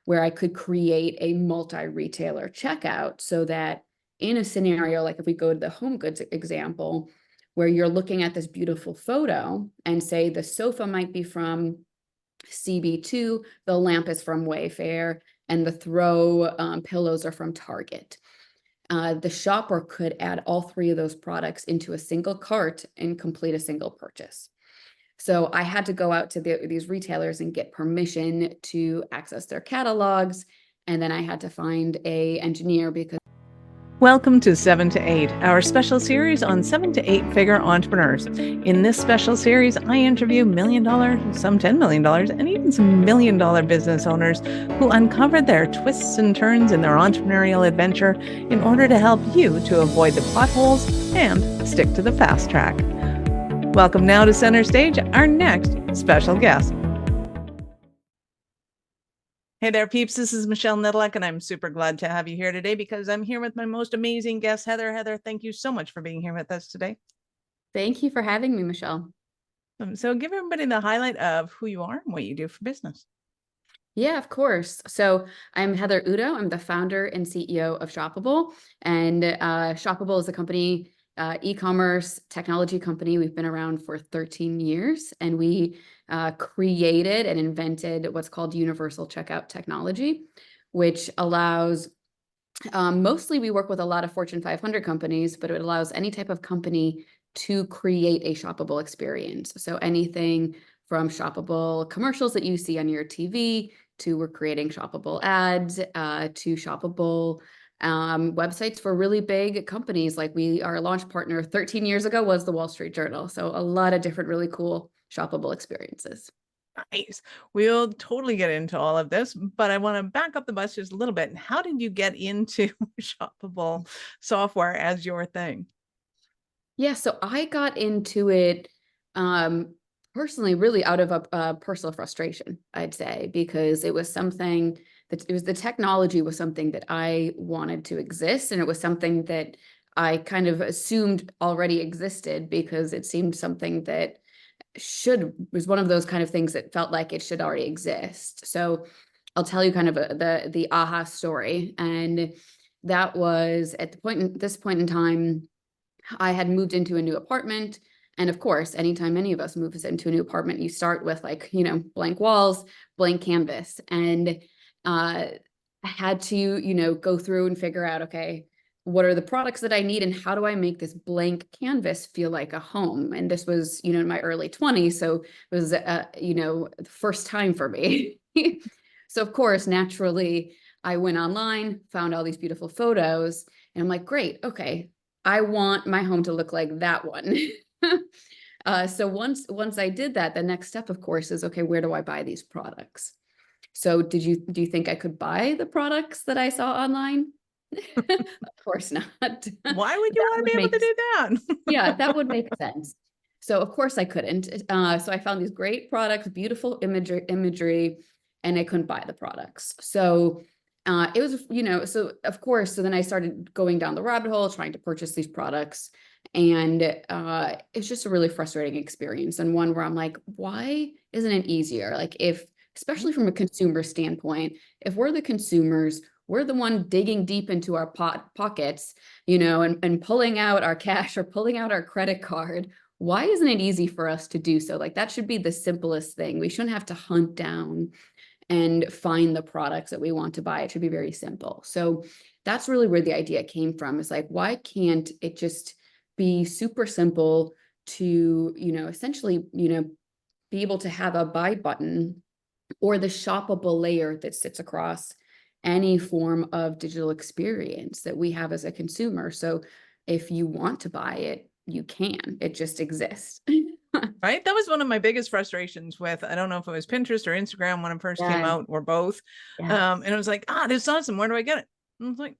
where I could create a multi-retailer checkout so that in a scenario, like if we go to the home goods example, where you're looking at this beautiful photo and say the sofa might be from CB2, the lamp is from Wayfair, and the throw pillows are from Target. The shopper could add all three of those products into a single cart and complete a single purchase. So I had to go out to these retailers and get permission to access their catalogs. And then I had to find an engineer because Welcome to 7 to 8, our special series on 7 to 8 figure entrepreneurs. In this special series, I interview $1 million, some $10 million, and even some $1 million business owners who uncovered their twists and turns in their entrepreneurial adventure in order to help you to avoid the potholes and stick to the fast track. Welcome now to Center Stage, our next special guest. Hey there, peeps. This is Michelle Nedelec, and I'm super glad to have you here today because I'm here with my most amazing guest, Heather. Heather, thank you so much for being here with us today. Thank you for having me, Michelle. So give everybody the highlight of who you are and what you do for business. Yeah, of course. So I'm Heather Udo. I'm the founder and CEO of Shoppable. And Shoppable is a company, e-commerce technology company. We've been around for 13 years, and we created and invented what's called universal checkout technology, which allows, mostly we work with a lot of Fortune 500 companies, but it allows any type of company to create a shoppable experience. So anything from shoppable commercials that you see on your TV, to we're creating shoppable ads, to shoppable websites for really big companies. Like our launch partner 13 years ago was the Wall Street Journal. So a lot of different really cool shoppable experiences. Nice. We'll totally get into all of this, but I want to back up the bus just a little bit. How did you get into shoppable software as your thing? Yeah, so I got into it personally, really out of a personal frustration, I'd say, because it was something the technology was something that I wanted to exist, and it was something that I kind of assumed already existed because it seemed something that was one of those kind of things that felt like it should already exist. So I'll tell you kind of the aha story, and that was at this point in time. I had moved into a new apartment. And of course, anytime any of us moves into a new apartment, you start with blank walls, blank canvas. And I had to, go through and figure out, okay, what are the products that I need and how do I make this blank canvas feel like a home? And this was, in my early 20s. So it was, the first time for me. So of course, naturally, I went online, found all these beautiful photos, and I'm like, great, okay. I want my home to look like that one. So once I did that, the next step, of course, is, okay, where do I buy these products? So do you think I could buy the products that I saw online? Of course not. Why would you want to be able to do that? Yeah, that would make sense. So of course I couldn't. So I found these great products, beautiful imagery, and I couldn't buy the products. So it was, so of course, so then I started going down the rabbit hole, trying to purchase these products. And it's just a really frustrating experience. And one where I'm like, why isn't it easier? Like especially from a consumer standpoint, if we're the consumers, we're the one digging deep into our pockets, and pulling out our cash or pulling out our credit card. Why isn't it easy for us to do so? Like that should be the simplest thing. We shouldn't have to hunt down and find the products that we want to buy. It should be very simple. So that's really where the idea came from. Is like, why can't it just be super simple to, essentially, be able to have a buy button or the shoppable layer that sits across any form of digital experience that we have as a consumer. So if you want to buy it, you can. It just exists. Right. That was one of my biggest frustrations with, I don't know if it was Pinterest or Instagram when it first came out, or both. Yeah. And it was like, this is awesome. Where do I get it? And I was like,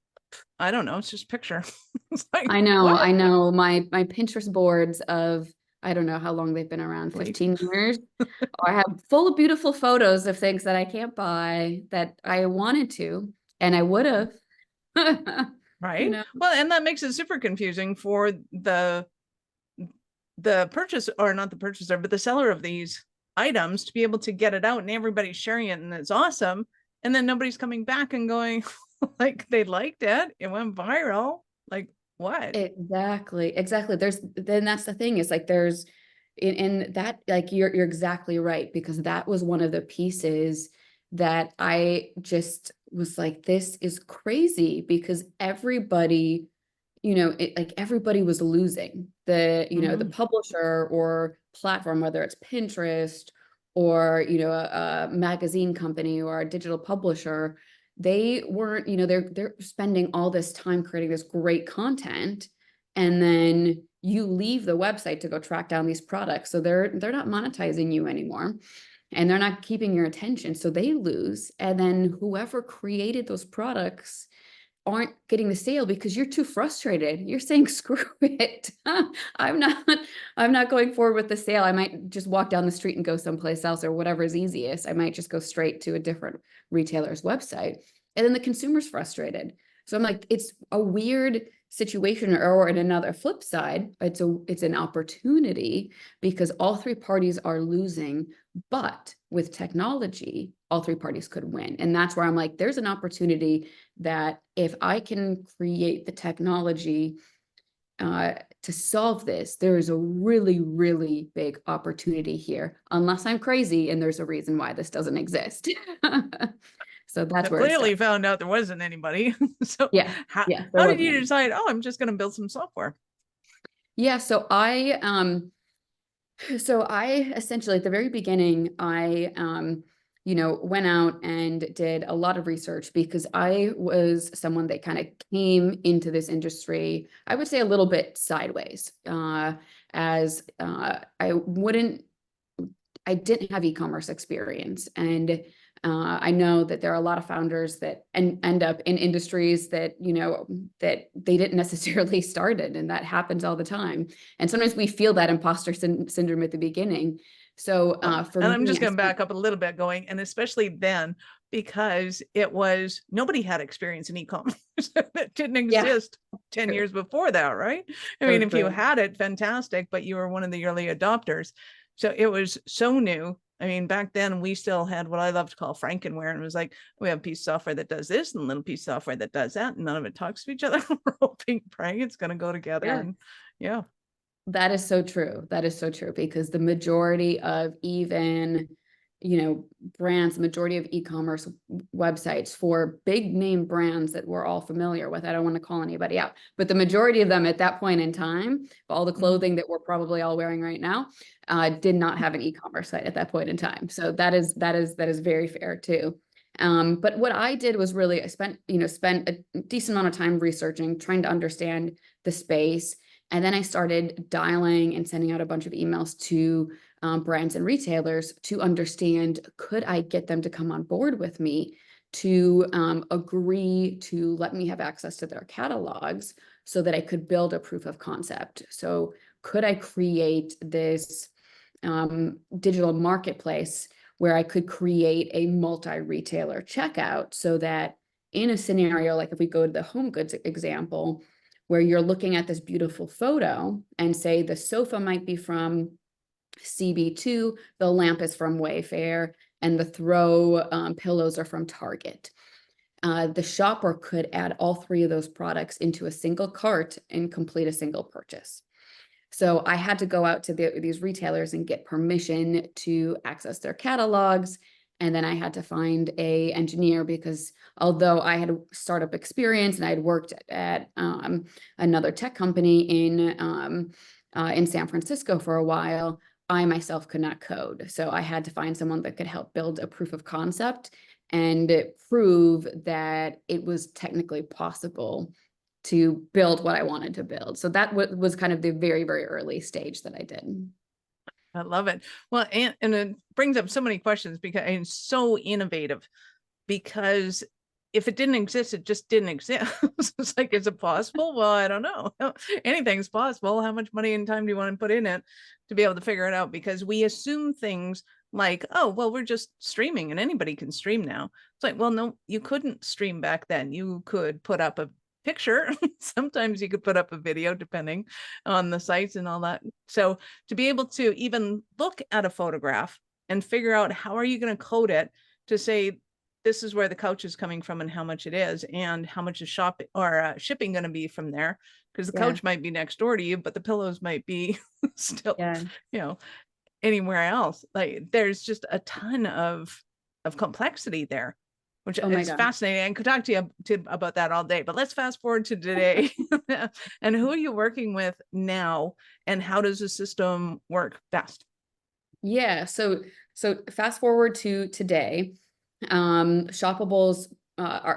I don't know. It's just a picture. It's like, I know, what? I know my Pinterest boards of, I don't know how long they've been around, 15 years. I have full of beautiful photos of things that I can't buy that I wanted to, and I would have. Right. Well, and that makes it super confusing for the purchase, or not the purchaser, but the seller of these items to be able to get it out, and everybody's sharing it, and it's awesome. and then nobody's coming back and going like they liked it. It went viral. Like what? Exactly. Then that's the thing is like there's in that, like you're exactly right, because that was one of the pieces that I just was like, this is crazy because everybody, like everybody was losing the publisher or platform, whether it's Pinterest or, a magazine company or a digital publisher. They weren't, they're spending all this time creating this great content, and then you leave the website to go track down these products. So they're not monetizing you anymore, and they're not keeping your attention. So they lose. And then whoever created those products aren't getting the sale because you're too frustrated. You're saying, screw it. I'm not, I'm not going forward with the sale. I might just walk down the street and go someplace else, or whatever is easiest. I might just go straight to a different retailer's website. And then the consumer's frustrated. So I'm like, it's a weird situation, or in another flip side, it's an opportunity because all three parties are losing, but with technology, all three parties could win. And that's where I'm like, there's an opportunity that if I can create the technology to solve this, there is a really, really big opportunity here, unless I'm crazy and there's a reason why this doesn't exist. So that's where it Clearly starts. found out there wasn't anybody. So Yeah, how, yeah, there how did wasn't you any. decide, oh, I'm just going to build some software? Yeah, so I essentially at the very beginning, I went out and did a lot of research because I was someone that kind of came into this industry, I would say a little bit sideways, as I didn't have e-commerce experience. And I know that there are a lot of founders that end up in industries that, that they didn't necessarily start in, and that happens all the time. And sometimes we feel that imposter syndrome at the beginning. So for And I'm me, just going to back up a little bit going, and especially then, because it was, nobody had experience in e-commerce. That didn't yeah, exist 10 true. years before that, right? I So mean, if you true. had it, fantastic, but you were one of the early adopters. So it was so new. I mean, back then we still had what I love to call Frankenware. And it was like, we have a piece of software that does this and a little piece of software that does that. And none of it talks to each other. We're hoping, praying it's going to go together. Yeah. And yeah. That is so true. That is so true, because the majority of even, brands, the majority of e-commerce websites for big name brands that we're all familiar with, I don't want to call anybody out, but the majority of them at that point in time, all the clothing that we're probably all wearing right now, did not have an e-commerce site at that point in time. So that is very fair too. But what I did was really, I spent a decent amount of time researching, trying to understand the space. And then I started dialing and sending out a bunch of emails to brands and retailers to understand, could I get them to come on board with me to agree to let me have access to their catalogs so that I could build a proof of concept. So could I create this digital marketplace where I could create a multi-retailer checkout, so that in a scenario, like if we go to the home goods example, where you're looking at this beautiful photo and say the sofa might be from CB2, the lamp is from Wayfair, and the throw pillows are from Target. The shopper could add all three of those products into a single cart and complete a single purchase. So I had to go out to these retailers and get permission to access their catalogs. And then I had to find an engineer, because although I had startup experience and I had worked at another tech company in San Francisco for a while, I myself could not code. So I had to find someone that could help build a proof of concept and prove that it was technically possible to build what I wanted to build. So that was kind of the very, very early stage that I did. I love it. Well, and it brings up so many questions because it's so innovative, because if it didn't exist, it just didn't exist. It's like, is it possible? Well, I don't know. Anything's possible. How much money and time do you want to put in it to be able to figure it out? Because we assume things like, oh, well, we're just streaming and anybody can stream now. It's like, well, no, you couldn't stream back then. You could put up a picture. Sometimes you could put up a video depending on the sites and all that. So to be able to even look at a photograph and figure out how are you going to code it to say this is where the couch is coming from and how much it is, and how much is shipping going to be from there, because the Yeah. couch might be next door to you, but the pillows might be still, Yeah. anywhere else. Like, there's just a ton of complexity there, which Oh my is God. fascinating. I could talk to you about that all day, but let's fast forward to today. And who are you working with now, and how does the system work best? Yeah. So fast forward to today. Shoppables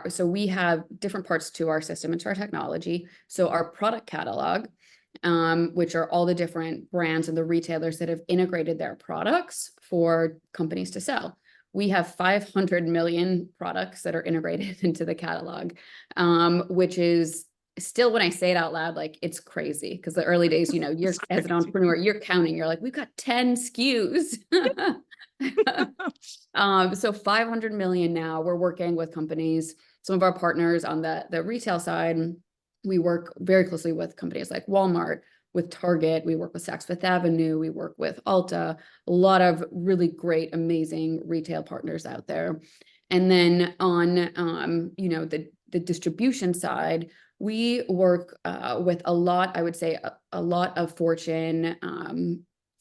so we have different parts to our system and to our technology. So our product catalog, which are all the different brands and the retailers that have integrated their products for companies to sell. We have 500 million products that are integrated into the catalog, which is still, when I say it out loud, like, it's crazy, because the early days, you're It's as an crazy. entrepreneur, you're counting, you're like, we've got 10 SKUs. So 500 million now. We're working with companies, some of our partners on the retail side. We work very closely with companies like Walmart, with Target. We work with Saks Fifth Avenue. We work with Ulta, a lot of really great, amazing retail partners out there. And then on, the distribution side, we work with a lot, I would say, a lot of Fortune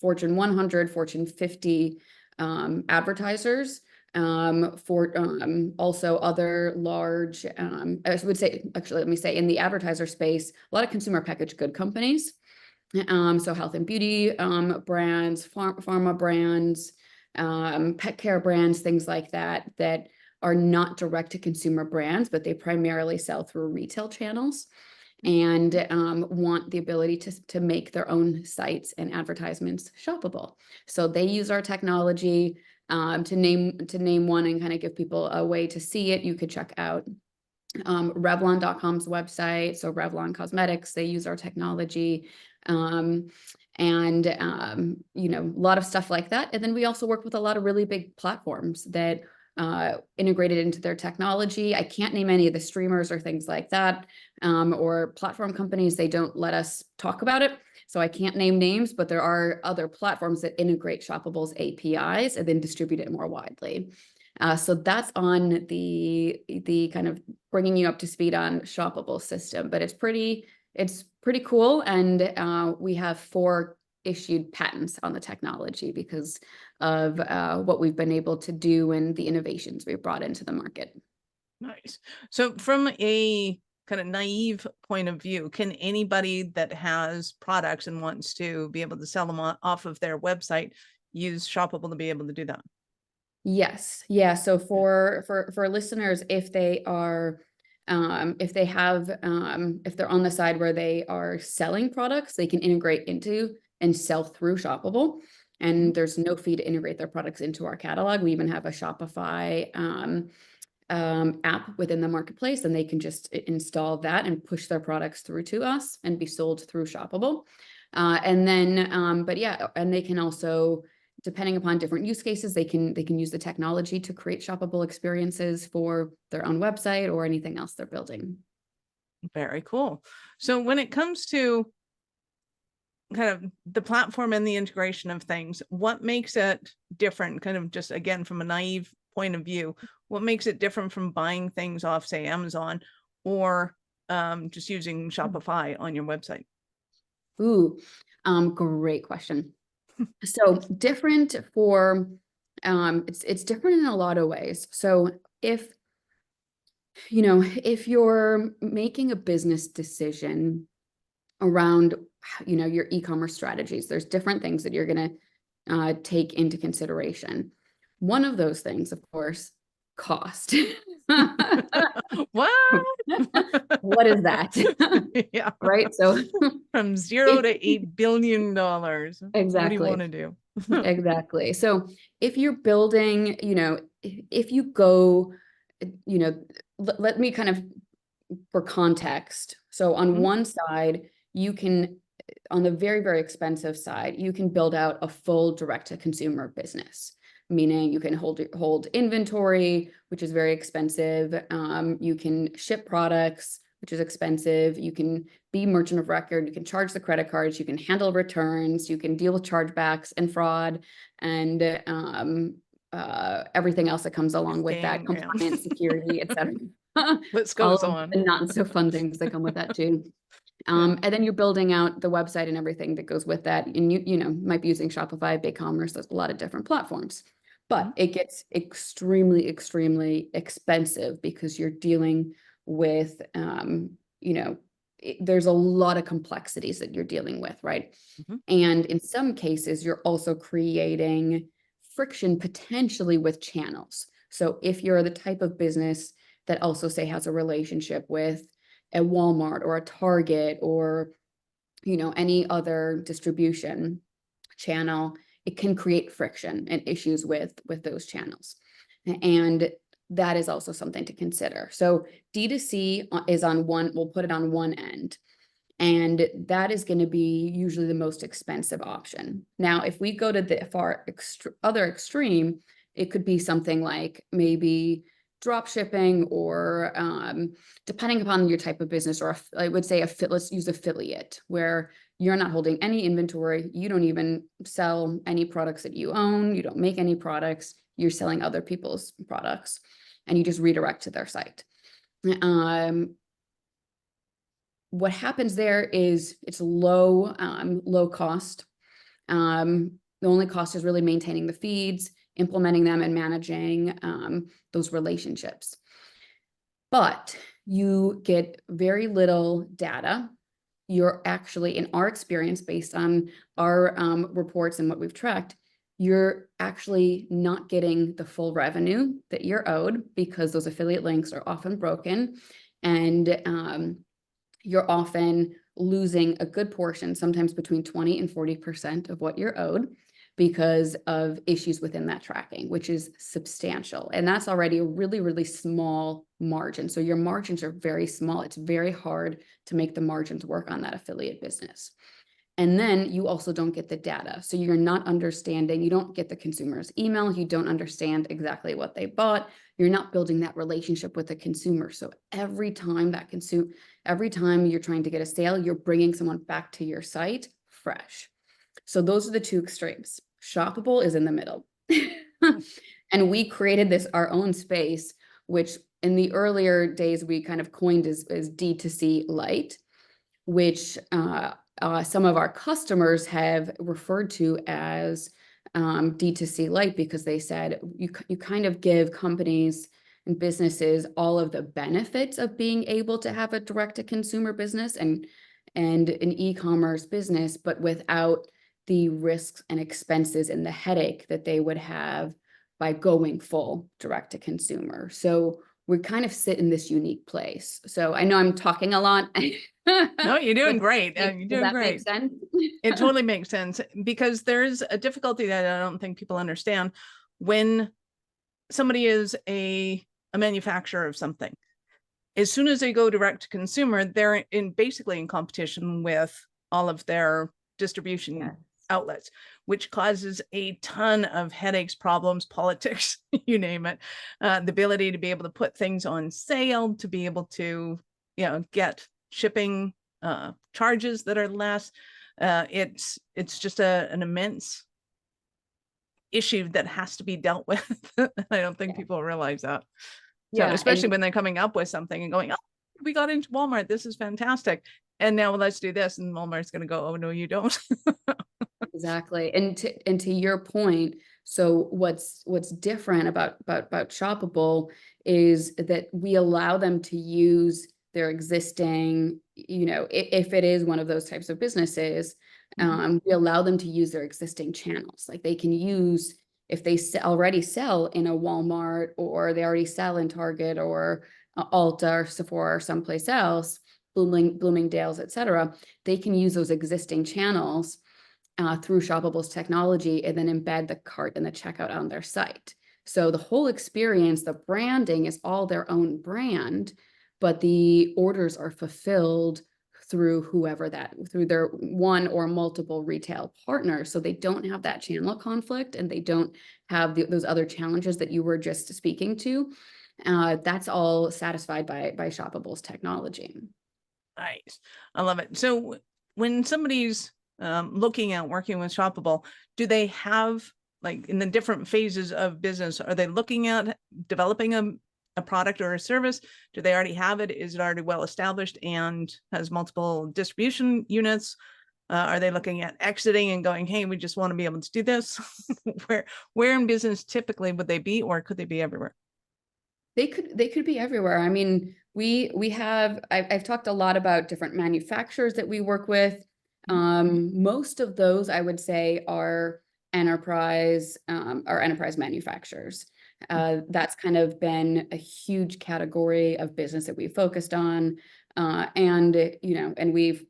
100, Fortune 50 advertisers, for also other large, I would say, actually, let me say, in the advertiser space, a lot of consumer packaged good companies. So health and beauty brands, pharma brands, pet care brands, things like that, that are not direct to consumer brands, but they primarily sell through retail channels, and want the ability to make their own sites and advertisements shoppable. So they use our technology. To name one and kind of give people a way to see it, you could check out Revlon.com's website. So Revlon Cosmetics, they use our technology. A lot of stuff like that. And then we also work with a lot of really big platforms that integrated into their technology. I can't name any of the streamers or things like that, or platform companies. They don't let us talk about it, so I can't name names, but there are other platforms that integrate Shoppable's APIs and then distribute it more widely. So that's on the kind of bringing you up to speed on Shoppable system, but it's pretty cool. And we have 4 issued patents on the technology because of what we've been able to do and the innovations we've brought into the market. Nice. So from a kind of naive point of view, can anybody that has products and wants to be able to sell them off of their website use Shoppable to be able to do that? Yes. Yeah. So for listeners, if they are if they have if they're on the side where they are selling products, they can integrate into and sell through Shoppable. And there's no fee to integrate their products into our catalog. We even have a Shopify app within the marketplace, and they can just install that and push their products through to us and be sold through Shoppable. But yeah, and they can also, depending upon different use cases, they can use the technology to create shoppable experiences for their own website or anything else they're building. Very cool. So when it comes to kind of the platform and the integration of things, what makes it different, kind of just again from a naive point of view, what makes it different from buying things off, say, Amazon, or just using Shopify on your website? Ooh, great question. So different for it's different in a lot of ways. So if you're making a business decision around your e-commerce strategies, there's different things that you're going to take into consideration. One of those things, of course, cost. What? What is that? Yeah. Right. So from 0 to $8 billion. What do you want exactly. to do? Exactly. So if you're building, if you go, let me kind of, for context. So on one side, you can, on the very, very expensive side, you can build out a full direct to consumer business, meaning you can hold inventory, which is very expensive. You can ship products, which is expensive. You can be merchant of record. You can charge the credit cards. You can handle returns. You can deal with chargebacks and fraud, and everything else that comes along with that, Listing, yeah. compliance, security, et cetera. List All goes of on. the not so fun things that come with that too. Yeah. And then you're building out the website and everything that goes with that. And you know, might be using Shopify, BigCommerce, there's a lot of different platforms. But it gets extremely, extremely expensive because you're dealing with, you know, there's a lot of complexities that you're dealing with, right? Mhm. And in some cases, you're also creating friction potentially with channels. So if you're the type of business that also say has a relationship with a Walmart or a Target or, you know, any other distribution channel, it can create friction and issues with those channels. And that is also something to consider. So D2C is on one, we'll put it on one end. And that is going to be usually the most expensive option. Now, if we go to the other extreme, it could be something like maybe drop shipping or depending upon your type of business, or I would say let's use affiliate, where you're not holding any inventory. You don't even sell any products that you own. You don't make any products. You're selling other people's products and you just redirect to their site. What happens there is it's low cost. The only cost is really maintaining the feeds, implementing them, and managing those relationships. But you get very little data. You're actually, in our experience, based on our reports and what we've tracked, you're actually not getting the full revenue that you're owed because those affiliate links are often broken, and you're often losing a good portion, sometimes between 20 and 40% of what you're owed because of issues within that tracking, which is substantial. And that's already a really, really small margin. So your margins are very small. It's very hard to make the margins work on that affiliate business. And then you also don't get the data. So you're not understanding, you don't get the consumer's email, you don't understand exactly what they bought. You're not building that relationship with the consumer. So every time you're trying to get a sale, you're bringing someone back to your site fresh. So those are the two extremes. Shoppable is in the middle. And we created our own space, which in the earlier days, we kind of coined as D2C light, which some of our customers have referred to as D2C light, because they said you kind of give companies and businesses all of the benefits of being able to have a direct-to-consumer business and an e-commerce business, but without the risks and expenses and the headache that they would have by going full direct-to-consumer. So we kind of sit in this unique place. So I know I'm talking a lot. No, you're doing great. You're Does doing that great. make sense? It totally makes sense, because there's a difficulty that I don't think people understand when somebody is a manufacturer of something. As soon as they go direct to consumer, they're basically in competition with all of their distribution outlets, which causes a ton of headaches, problems, politics, you name it. The ability to be able to put things on sale, to be able to, get shipping charges that are less. It's just an immense issue that has to be dealt with. I don't think people realize that. So especially when they're coming up with something and going, oh, we got into Walmart, this is fantastic, and now let's do this, and Walmart's going to go, oh no, you don't. Exactly. And to your point, so what's different about Shoppable is that we allow them to use their existing, if it is one of those types of businesses, we allow them to use their existing channels. Like they can use, if they already sell in a Walmart, or they already sell in Target or Ulta or Sephora or someplace else, Bloomingdale's, et cetera, they can use those existing channels through Shoppable's technology and then embed the cart and the checkout on their site. So the whole experience, the branding is all their own brand, but the orders are fulfilled through through their one or multiple retail partners. So they don't have that channel conflict, and they don't have those other challenges that you were just speaking to. That's all satisfied by Shoppable's technology. Nice. I love it. So when somebody's looking at working with Shoppable, do they have like in the different phases of business? Are they looking at developing a product or a service? Do they already have it? Is it already well established and has multiple distribution units? Are they looking at exiting and going, hey, we just want to be able to do this? where in business typically would they be, or could they be everywhere? They could be everywhere. I mean, I've talked a lot about different manufacturers that we work with. Most of those I would say are enterprise manufacturers. That's kind of been a huge category of business that we focused on. And we've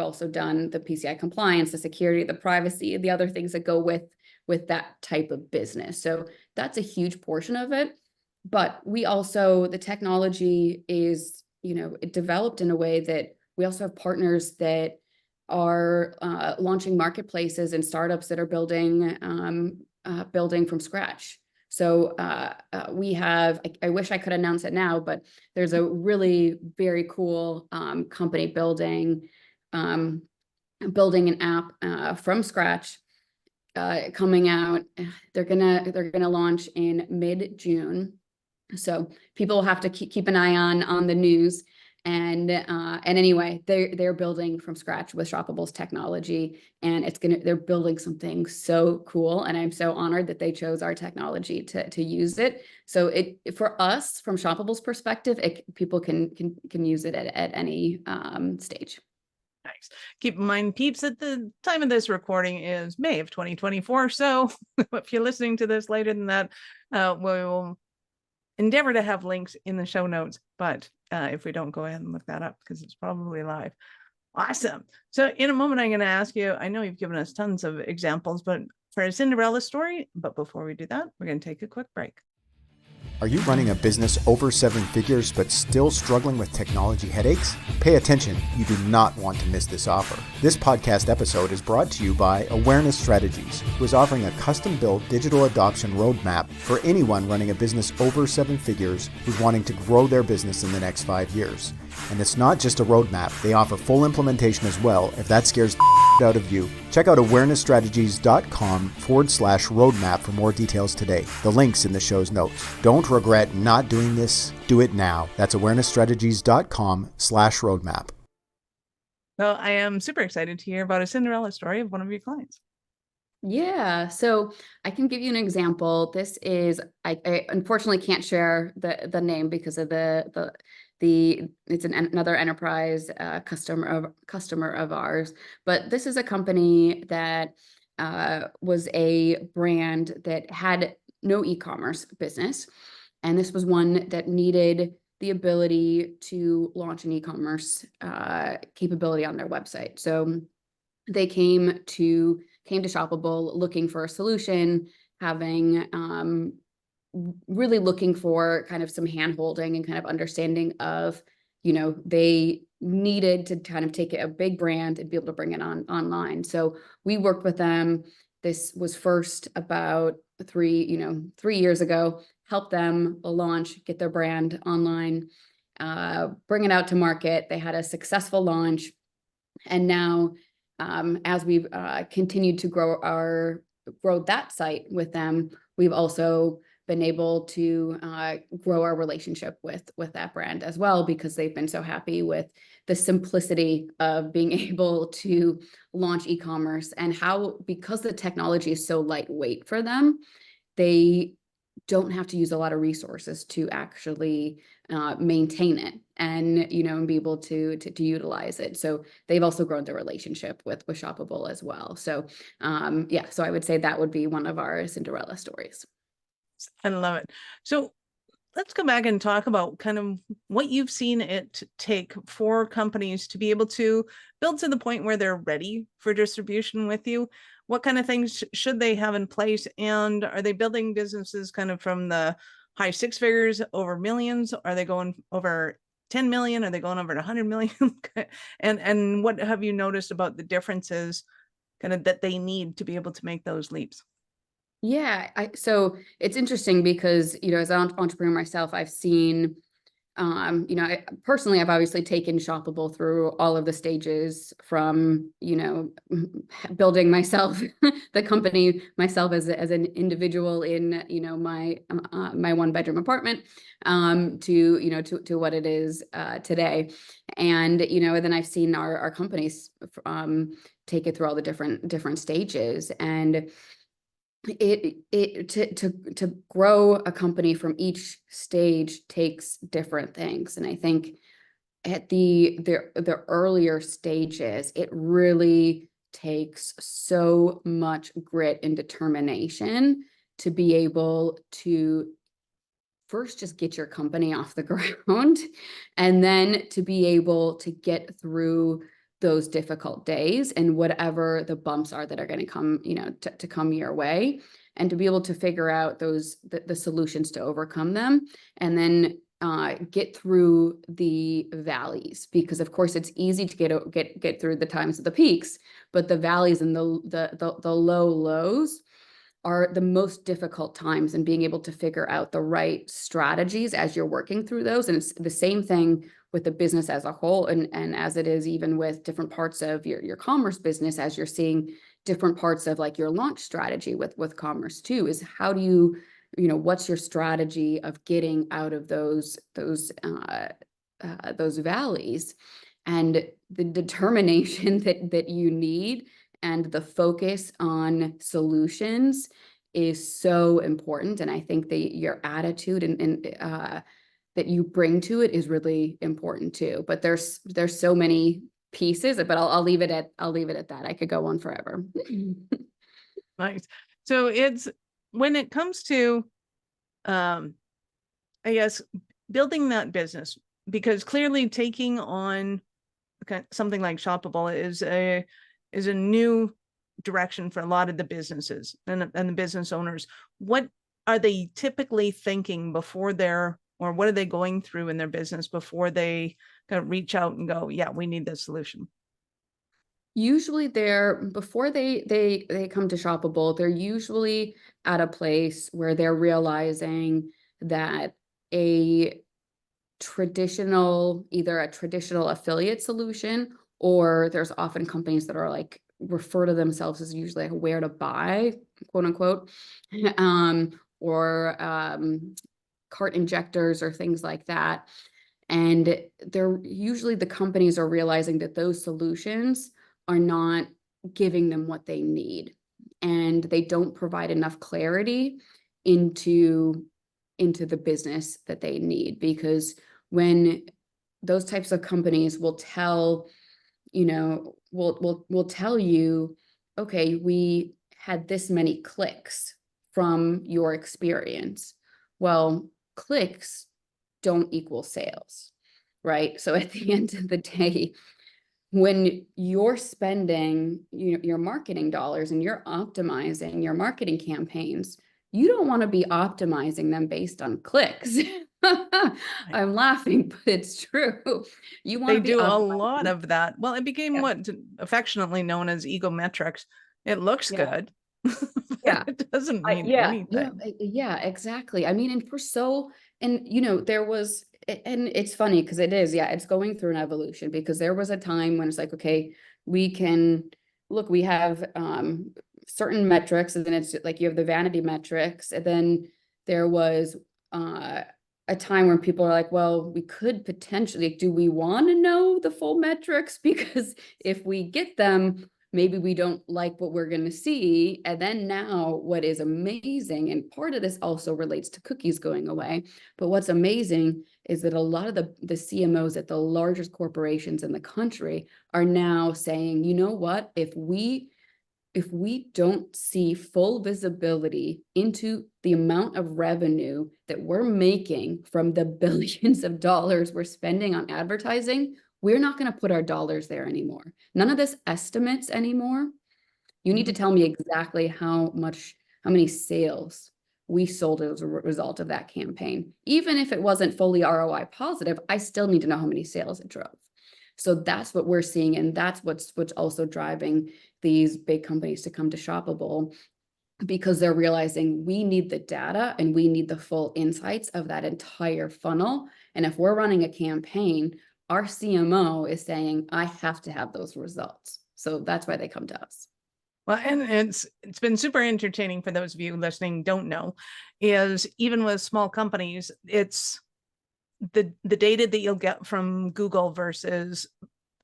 also done the PCI compliance, the security, the privacy, the other things that go with that type of business. So that's a huge portion of it. But the technology is, it developed in a way that we also have partners that are launching marketplaces and startups that are building from scratch. So we have, I wish I could announce it now, but there's a really very cool company building an app from scratch coming out. They're gonna launch in mid-June. So people will have to keep an eye on the news. And anyway, they're building from scratch with Shoppable's technology, and they're building something so cool. And I'm so honored that they chose our technology to use it. So for us, from Shoppable's perspective, people can use it at any stage. Nice. Keep in mind, peeps, at the time of this recording is May of 2024. So if you're listening to this later than that, we will endeavor to have links in the show notes, but if we don't, go ahead and look that up because it's probably live. Awesome. So in a moment, I'm going to ask you, I know you've given us tons of examples, but for a Cinderella story, but before we do that, we're going to take a quick break. Are you running a business over 7 figures but still struggling with technology headaches? Pay attention, you do not want to miss this offer. This podcast episode is brought to you by Awareness Strategies, who is offering a custom-built digital adoption roadmap for anyone running a business over 7 figures who's wanting to grow their business in the next 5 years. And it's not just a roadmap, they offer full implementation as well if that scares the out of you. Check out awarenessstrategies.com/roadmap for more details today. The link's in the show's notes. Don't regret not doing this. Do it now. That's awarenessstrategies.com/roadmap. Well, I am super excited to hear about a Cinderella story of one of your clients. Yeah, so I can give you an example. This is, I unfortunately can't share the name because of it's another enterprise customer of ours, but this is a company that was a brand that had no e-commerce business, and this was one that needed the ability to launch an e-commerce capability on their website. So they came to Shoppable looking for a solution, having really looking for kind of some hand-holding and kind of understanding of, they needed to kind of take a big brand and be able to bring it online. So we worked with them. This was first about 3 years ago, help them launch, get their brand online, bring it out to market. They had a successful launch. And now, as we've continued to grow that site with them, we've also been able to grow our relationship with that brand as well, because they've been so happy with the simplicity of being able to launch e-commerce, and because the technology is so lightweight for them, they don't have to use a lot of resources to actually maintain it and be able to utilize it. So they've also grown their relationship with Shoppable as well. So so I would say that would be one of our Cinderella stories. I love it. So let's go back and talk about kind of what you've seen it take for companies to be able to build to the point where they're ready for distribution with you. What kind of things should they have in place? And are they building businesses kind of from the high 6 figures over millions? Are they going over 10 million? Are they going over 100 million? And what have you noticed about the differences kind of that they need to be able to make those leaps? Yeah, so it's interesting because, as an entrepreneur myself, I've seen you know, personally, I've obviously taken Shoppable through all of the stages from, you know, building myself, the company myself as an individual in, you know, my 1-bedroom apartment, to, you know, to what it is today. And, you know, and then I've seen our companies take it through all the different stages. And to grow a company from each stage takes different things. And I think at the earlier stages, it really takes so much grit and determination to be able to first just get your company off the ground, and then to be able to get through those difficult days and whatever the bumps are that are going to come, you know, to come your way, and to be able to figure out the solutions to overcome them, and then get through the valleys, because of course it's easy to get through the times of the peaks, but the valleys and the low lows are the most difficult times, and being able to figure out the right strategies as you're working through those. And it's the same thing with the business as a whole, and as it is even with different parts of your commerce business, as you're seeing different parts of like your launch strategy with commerce too, is how do you know, what's your strategy of getting out of those valleys, and the determination that you need and the focus on solutions is so important. And I think that your attitude and that you bring to it is really important too. But there's so many pieces, but I'll leave it at that. I could go on forever. Nice. So it's when it comes to, I guess, building that business, because clearly taking on something like Shoppable is a new direction for a lot of the businesses and the business owners. What are they typically thinking before or what are they going through in their business before they kind of reach out and go, yeah, we need this solution? Usually before they come to Shoppable, they're usually at a place where they're realizing that either a traditional affiliate solution, or there's often companies that are like refer to themselves as usually like where to buy, quote unquote, or cart injectors or things like that. And the companies are realizing that those solutions are not giving them what they need, and they don't provide enough clarity into the business that they need. Because when those types of companies will tell, you know, will tell you, okay, we had this many clicks from your experience. Well, clicks don't equal sales, right? So at the end of the day, when you're spending your marketing dollars and you're optimizing your marketing campaigns, you don't want to be optimizing them based on clicks. I'm laughing, but it's true. You want They to be do a lot of that. Well, it became what affectionately known as egometrics. It looks good. Yeah. It doesn't mean Yeah, anything. yeah, exactly. I mean, and you know, there was, and it's funny because it's going through an evolution, because there was a time when it's like, okay, we have certain metrics, and then it's like you have the vanity metrics, and then there was a time when people are like, well, we could potentially, do we want to know the full metrics? Because if we get them, maybe we don't like what we're going to see. And then now what is amazing, and part of this also relates to cookies going away, but what's amazing is that a lot of the CMOs at the largest corporations in the country are now saying, you know what, if we don't see full visibility into the amount of revenue that we're making from the billions of dollars we're spending on advertising, we're not going to put our dollars there anymore. None of this estimates anymore. You need to tell me exactly how many sales we sold as a result of that campaign. Even if it wasn't fully ROI positive, I still need to know how many sales it drove. So that's what we're seeing, and that's what's also driving these big companies to come to Shoppable, because they're realizing we need the data and we need the full insights of that entire funnel, And if we're running a campaign, our CMO is saying, I have to have those results. So that's why they come to us. Well, and it's been super entertaining for those of you listening don't know, is even with small companies, it's the data that you'll get from Google versus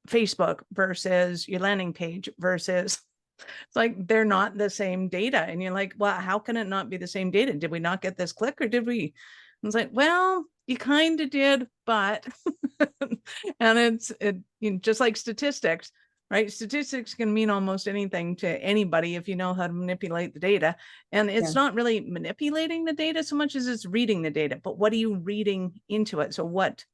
Facebook versus your landing page versus, it's like they're not the same data. And you're like, well, how can it not be the same data? Did we not get this click, or did we? And it's like, well, you kind of did, but and just like statistics, right? Statistics can mean almost anything to anybody if you know how to manipulate the data. And it's not really manipulating the data so much as it's reading the data. But what are you reading into it? So what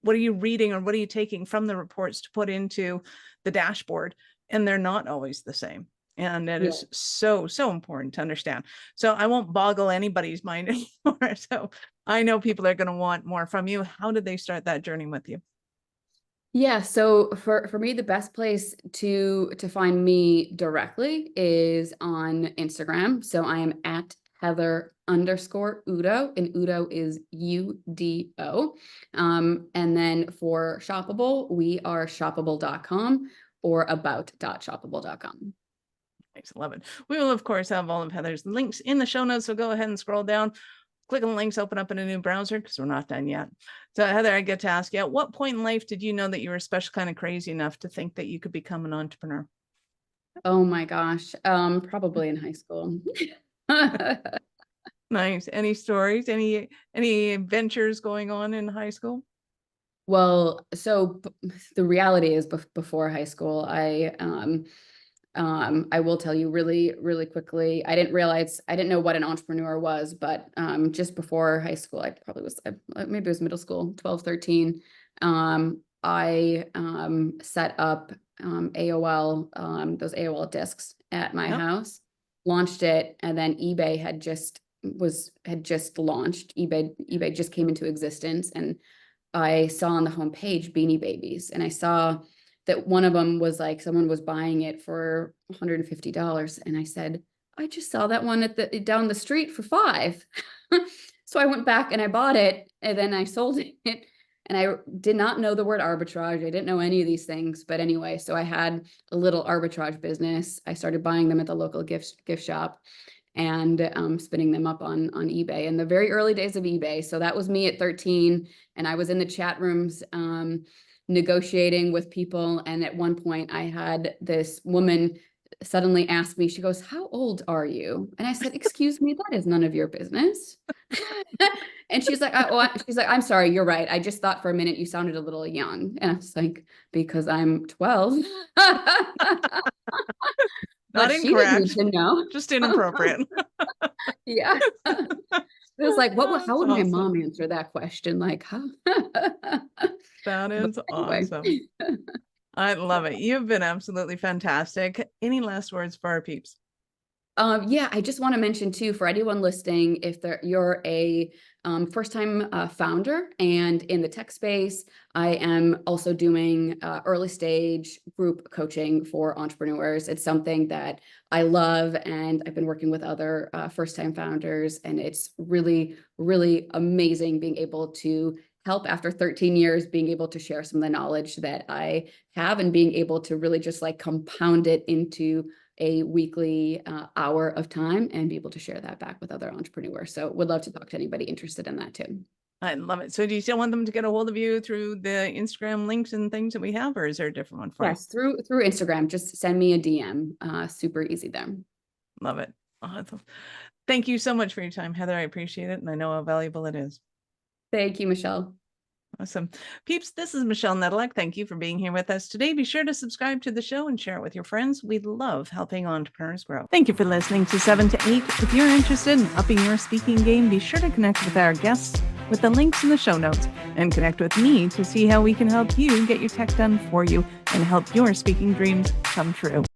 are you reading, or what are you taking from the reports to put into the dashboard? And they're not always the same. And it is so important to understand. So I won't boggle anybody's mind anymore. So I know people are going to want more from you. How did they start that journey with you? Yeah, so for me, the best place to find me directly is on Instagram. So I am at Heather_Udo, and Udo is UDO. And then for Shoppable, we are shoppable.com or about.shoppable.com. Thanks, 11. We will, of course, have all of Heather's links in the show notes. So go ahead and scroll down, click on the links, open up in a new browser, because we're not done yet. So Heather, I get to ask you, at what point in life did you know that you were special kind of crazy enough to think that you could become an entrepreneur? Oh my gosh. Probably in high school. Nice. Any stories, any adventures going on in high school? Well, so the reality is before high school, I will tell you really quickly, I didn't know what an entrepreneur was, but just before high school, I probably was, maybe it was middle school, 12, 13. I set up AOL, those AOL discs at my house, launched it, and then eBay had just launched. eBay just came into existence, and I saw on the homepage Beanie Babies, and I saw that one of them was like, someone was buying it for $150. And I said, I just saw that one down the street for $5. So I went back and I bought it, and then I sold it. And I did not know the word arbitrage. I didn't know any of these things. But anyway, so I had a little arbitrage business. I started buying them at the local gift shop and spinning them up on eBay in the very early days of eBay. So that was me at 13. And I was in the chat rooms negotiating with people. And at one point I had this woman suddenly ask me, she goes, "How old are you?" And I said, "Excuse me, that is none of your business." And she's like, "I'm sorry, you're right. I just thought for a minute you sounded a little young." And I was like, "Because I'm 12. Not incorrect. She didn't know. Just inappropriate. Yeah. It was like, how would my mom answer that question? Like, huh? That is awesome. I love it. You've been absolutely fantastic. Any last words for our peeps? Yeah, I just want to mention too, for anyone listening, if you're a first-time founder and in the tech space, I am also doing early stage group coaching for entrepreneurs. It's something that I love, and I've been working with other first-time founders, and it's really, really amazing being able to help after 13 years, being able to share some of the knowledge that I have, and being able to really just like compound it into a weekly hour of time and be able to share that back with other entrepreneurs. So would love to talk to anybody interested in that too. I love it. So do you still want them to get a hold of you through the Instagram links and things that we have, or is there a different one for you? Yes, through Instagram. Just send me a DM. Super easy there. Love it. Awesome. Thank you so much for your time, Heather. I appreciate it, and I know how valuable it is. Thank you, Michelle. Awesome. Peeps, this is Michelle Nedelec. Thank you for being here with us today. Be sure to subscribe to the show and share it with your friends. We love helping entrepreneurs grow. Thank you for listening to 7 to 8. If you're interested in upping your speaking game, be sure to connect with our guests with the links in the show notes, and connect with me to see how we can help you get your tech done for you and help your speaking dreams come true.